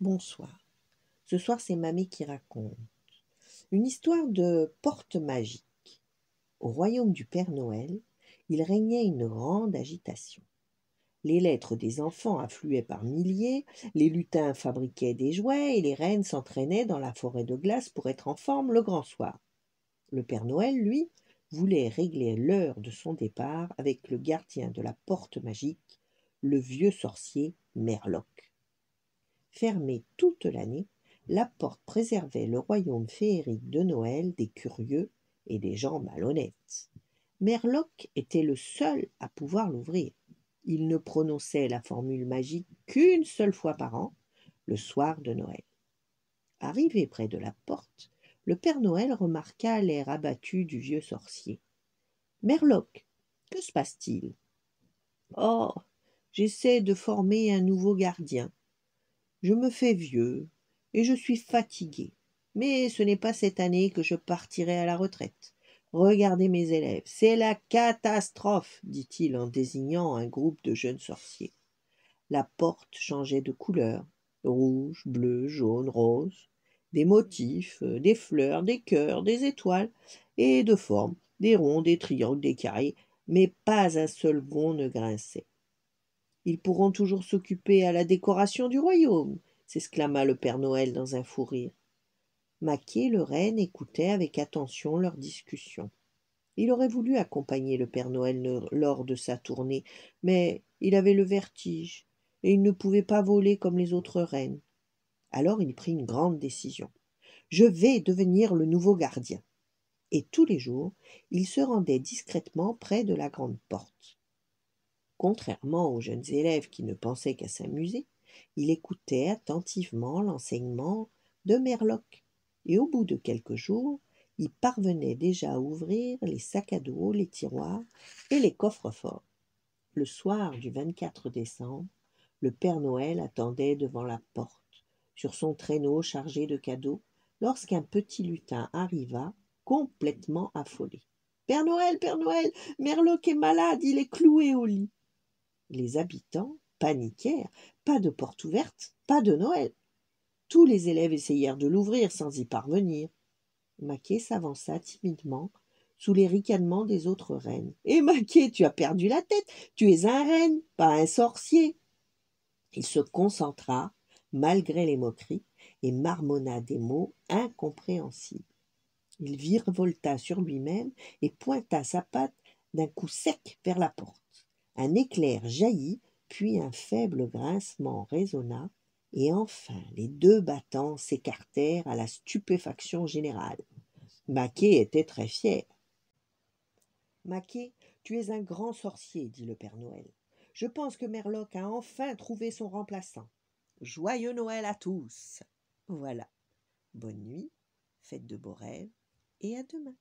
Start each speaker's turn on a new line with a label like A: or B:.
A: Bonsoir. Ce soir, c'est Mamie qui raconte. Une histoire de porte magique. Au royaume du Père Noël, il régnait une grande agitation. Les lettres des enfants affluaient par milliers, les lutins fabriquaient des jouets et les reines s'entraînaient dans la forêt de glace pour être en forme le grand soir. Le Père Noël, lui, voulait régler l'heure de son départ avec le gardien de la porte magique, le vieux sorcier Merloc. Fermée toute l'année, la porte préservait le royaume féerique de Noël des curieux et des gens malhonnêtes. Merloc était le seul à pouvoir l'ouvrir. Il ne prononçait la formule magique qu'une seule fois par an, le soir de Noël. Arrivé près de la porte, le Père Noël remarqua l'air abattu du vieux sorcier. « Merloc, que se passe-t-il ?»« Oh, j'essaie de former un nouveau gardien. Je me fais vieux et je suis fatigué. Mais ce n'est pas cette année que je partirai à la retraite. Regardez mes élèves, c'est la catastrophe, dit-il en désignant un groupe de jeunes sorciers. La porte changeait de couleur, rouge, bleu, jaune, rose, des motifs, des fleurs, des cœurs, des étoiles, et de forme, des ronds, des triangles, des carrés, mais pas un seul gond ne grinçait. Ils pourront toujours s'occuper à la décoration du royaume, s'exclama le Père Noël dans un fou rire. Maquet le renne écoutait avec attention leur discussion. Il aurait voulu accompagner le Père Noël lors de sa tournée, mais il avait le vertige, et il ne pouvait pas voler comme les autres reines. Alors il prit une grande décision. « Je vais devenir le nouveau gardien. » Et tous les jours, il se rendait discrètement près de la grande porte. Contrairement aux jeunes élèves qui ne pensaient qu'à s'amuser, il écoutait attentivement l'enseignement de Merloc, et au bout de quelques jours, il parvenait déjà à ouvrir les sacs à dos, les tiroirs et les coffres-forts. Le soir du 24 décembre, le Père Noël attendait devant la porte, sur son traîneau chargé de cadeaux, lorsqu'un petit lutin arriva, complètement affolé. « Père Noël, Merloc est malade, il est cloué au lit. » Les habitants paniquèrent. Pas de porte ouverte, pas de Noël. Tous les élèves essayèrent de l'ouvrir sans y parvenir. Maquet s'avança timidement sous les ricanements des autres reines. « Eh, Maquet, tu as perdu la tête, tu es un renne, pas un sorcier. » Il se concentra, malgré les moqueries, et marmonna des mots incompréhensibles. Il virevolta sur lui-même et pointa sa patte d'un coup sec vers la porte. Un éclair jaillit, puis un faible grincement résonna, et enfin les deux battants s'écartèrent à la stupéfaction générale. Maquet était très fier. « Maquet, tu es un grand sorcier, dit le Père Noël. Je pense que Merloc a enfin trouvé son remplaçant. Joyeux Noël à tous. Voilà. Bonne nuit, faites de beaux rêves, et à demain.